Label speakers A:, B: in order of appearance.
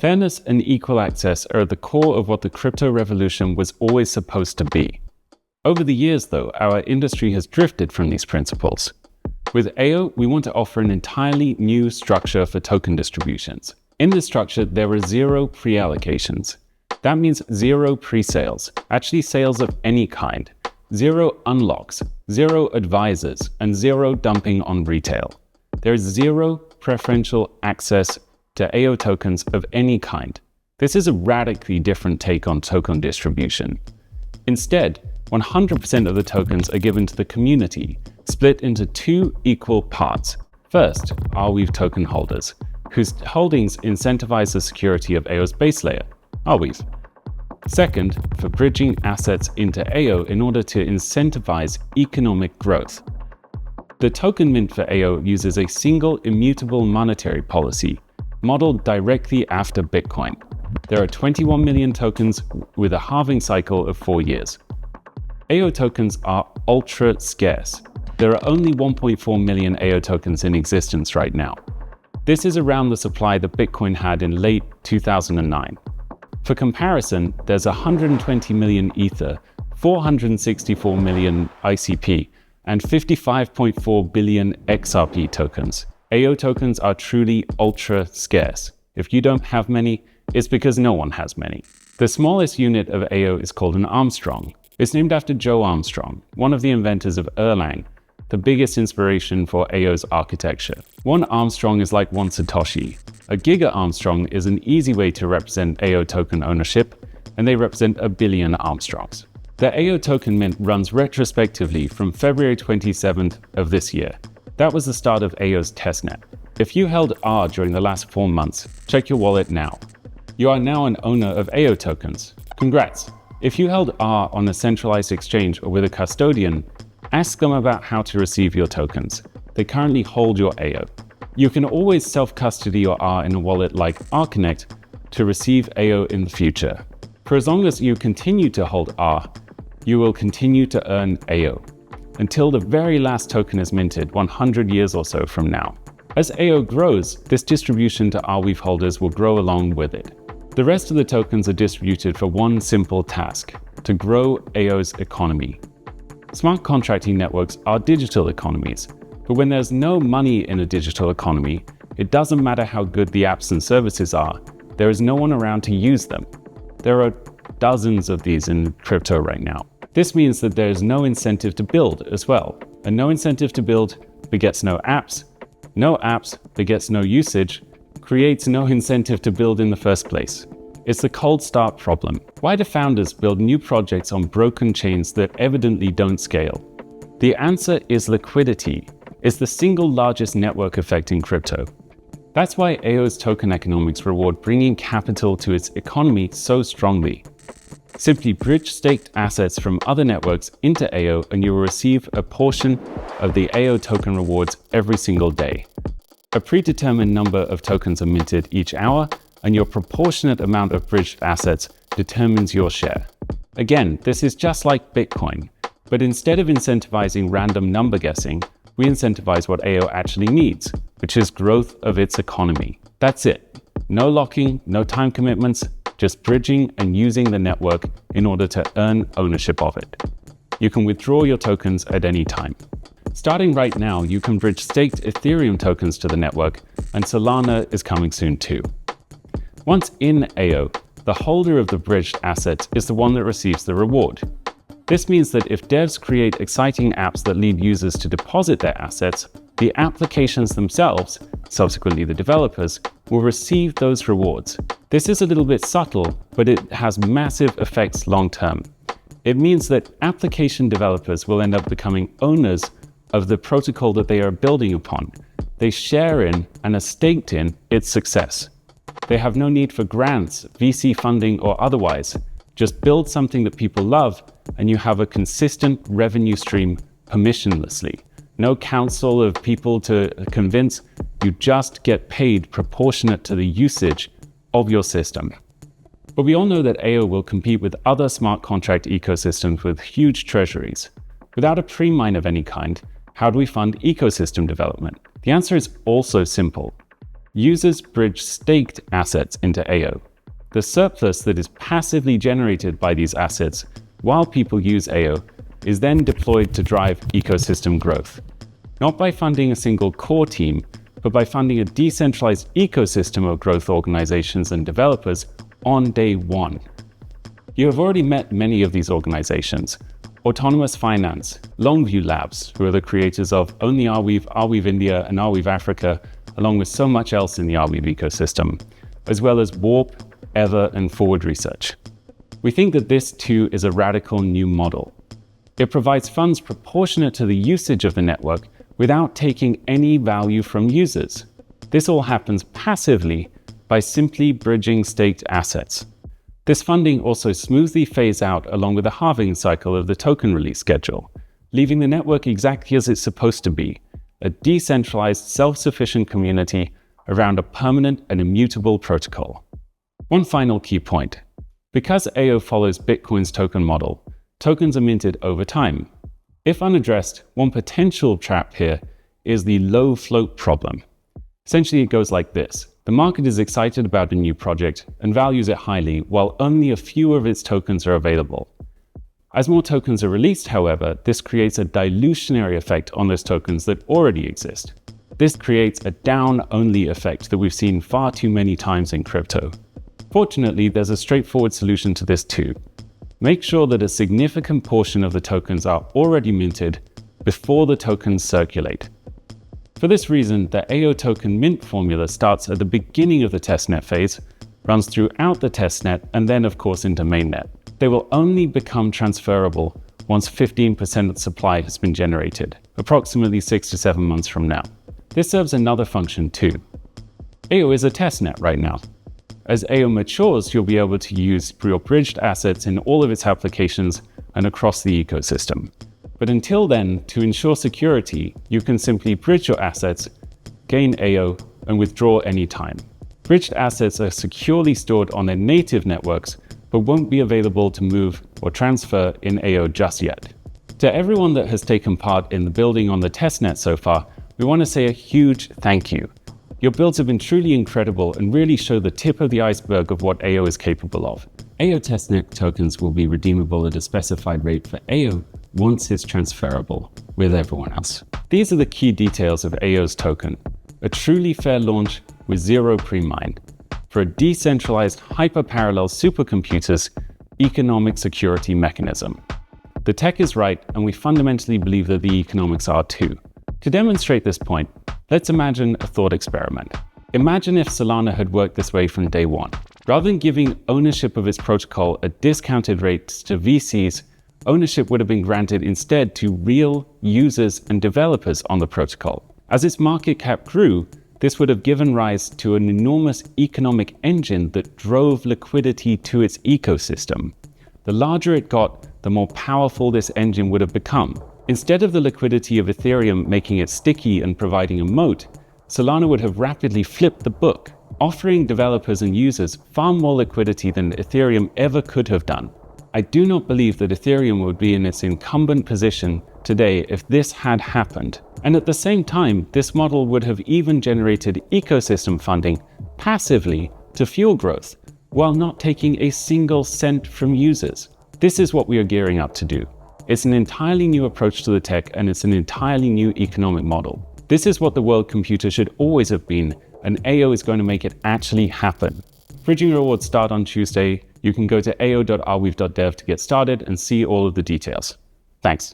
A: Fairness and equal access are at the core of what the crypto revolution was always supposed to be. Over the years, though, our industry has drifted from these principles. With AO, we want to offer an entirely new structure for token distributions. In this structure, there are 0 pre-allocations. That means 0 pre-sales, actually sales of any kind, 0 unlocks, 0 advisors, and 0 dumping on retail. There is 0 preferential access to AO tokens of any kind. This is a radically different take on token distribution. Instead, 100% of the tokens are given to the community, split into 2 equal parts. First, Arweave token holders, whose holdings incentivize the security of AO's base layer, Arweave. Second, for bridging assets into AO in order to incentivize economic growth. The token mint for AO uses a single immutable monetary policy, modeled directly after Bitcoin. There are 21 million tokens with a halving cycle of 4 years. AO tokens are ultra scarce. There are only 1.4 million AO tokens in existence right now. This is around the supply that Bitcoin had in late 2009. For comparison, there's 120 million Ether, 464 million ICP, and 55.4 billion XRP tokens. AO tokens are truly ultra scarce. If you don't have many, it's because no one has many. The smallest unit of AO is called an Armstrong. It's named after Joe Armstrong, one of the inventors of Erlang, the biggest inspiration for AO's architecture. 1 Armstrong is like 1 Satoshi. A Giga Armstrong is an easy way to represent AO token ownership, and they represent 1 billion Armstrongs. The AO token mint runs retrospectively from February 27th of this year. That was the start of AO's testnet. If you held R during the last 4 months, check your wallet now. You are now an owner of AO tokens. Congrats! If you held R on a centralized exchange or with a custodian, ask them about how to receive your tokens. They currently hold your AO. You can always self-custody your R in a wallet like RConnect to receive AO in the future. For as long as you continue to hold R, you will continue to earn AO, until the very last token is minted 100 years or so from now. As AO grows, this distribution to Arweave holders will grow along with it. The rest of the tokens are distributed for one simple task: to grow AO's economy. Smart contracting networks are digital economies, but when there's no money in a digital economy, it doesn't matter how good the apps and services are, there is no one around to use them. There are dozens of these in crypto right now. This means that there is no incentive to build as well, and no incentive to build begets no apps begets no usage, creates no incentive to build in the first place. It's the cold start problem. Why do founders build new projects on broken chains that evidently don't scale? The answer is liquidity. It's the single largest network effect in crypto. That's why AO's token economics reward bringing capital to its economy so strongly. Simply bridge staked assets from other networks into AO and you will receive a portion of the AO token rewards every single day. A predetermined number of tokens are minted each hour, and your proportionate amount of bridged assets determines your share. Again, this is just like Bitcoin, but instead of incentivizing random number guessing, we incentivize what AO actually needs, which is growth of its economy. That's it. No locking, no time commitments, just bridging and using the network in order to earn ownership of it. You can withdraw your tokens at any time. Starting right now, you can bridge staked Ethereum tokens to the network, and Solana is coming soon too. Once in AO, the holder of the bridged assets is the one that receives the reward. This means that if devs create exciting apps that lead users to deposit their assets, the applications themselves, subsequently the developers, will receive those rewards. This is a little bit subtle, but it has massive effects long term. It means that application developers will end up becoming owners of the protocol that they are building upon. They share in and are staked in its success. They have no need for grants, VC funding, or otherwise. Just build something that people love, and you have a consistent revenue stream permissionlessly. No council of people to convince, you just get paid proportionate to the usage of your system. But we all know that AO will compete with other smart contract ecosystems with huge treasuries. Without a pre-mine of any kind, how do we fund ecosystem development? The answer is also simple. Users bridge staked assets into AO. The surplus that is passively generated by these assets while people use AO is then deployed to drive ecosystem growth. Not by funding a single core team, but by funding a decentralized ecosystem of growth organizations and developers on day one. You have already met many of these organizations: Autonomous Finance, Longview Labs, who are the creators of Only Arweave, Arweave India, and Arweave Africa, along with so much else in the Arweave ecosystem, as well as Warp, Ever, and Forward Research. We think that this too is a radical new model. It provides funds proportionate to the usage of the network without taking any value from users. This all happens passively by simply bridging staked assets. This funding also smoothly phased out along with the halving cycle of the token release schedule, leaving the network exactly as it's supposed to be, a decentralized, self-sufficient community around a permanent and immutable protocol. One final key point. Because AO follows Bitcoin's token model, tokens are minted over time. If unaddressed, one potential trap here is the low float problem. Essentially, it goes like this. The market is excited about a new project and values it highly, while only a few of its tokens are available. As more tokens are released, however, this creates a dilutionary effect on those tokens that already exist. This creates a down-only effect that we've seen far too many times in crypto. Fortunately, there's a straightforward solution to this too. Make sure that a significant portion of the tokens are already minted before the tokens circulate. For this reason, the AO token mint formula starts at the beginning of the testnet phase, runs throughout the testnet, and then of course into mainnet. They will only become transferable once 15% of the supply has been generated, approximately 6 to 7 months from now. This serves another function too. AO is a testnet right now. As AO matures, you'll be able to use your bridged assets in all of its applications and across the ecosystem. But until then, to ensure security, you can simply bridge your assets, gain AO, and withdraw anytime. Bridged assets are securely stored on their native networks, but won't be available to move or transfer in AO just yet. To everyone that has taken part in the building on the testnet so far, we want to say a huge thank you. Your builds have been truly incredible and really show the tip of the iceberg of what AO is capable of. AO testnet tokens will be redeemable at a specified rate for AO once it's transferable with everyone else. These are the key details of AO's token: a truly fair launch with zero pre-mine for a decentralized hyper-parallel supercomputer's economic security mechanism. The tech is right, and we fundamentally believe that the economics are too. To demonstrate this point, let's imagine a thought experiment. Imagine if Solana had worked this way from day one. Rather than giving ownership of its protocol at discounted rates to VCs, ownership would have been granted instead to real users and developers on the protocol. As its market cap grew, this would have given rise to an enormous economic engine that drove liquidity to its ecosystem. The larger it got, the more powerful this engine would have become. Instead of the liquidity of Ethereum making it sticky and providing a moat, Solana would have rapidly flipped the book, offering developers and users far more liquidity than Ethereum ever could have done. I do not believe that Ethereum would be in its incumbent position today if this had happened. And at the same time, this model would have even generated ecosystem funding passively to fuel growth, while not taking a single cent from users. This is what we are gearing up to do. It's an entirely new approach to the tech, and it's an entirely new economic model. This is what the world computer should always have been, and AO is going to make it actually happen. Bridging rewards start on Tuesday. You can go to ao.arweave.dev to get started and see all of the details. Thanks.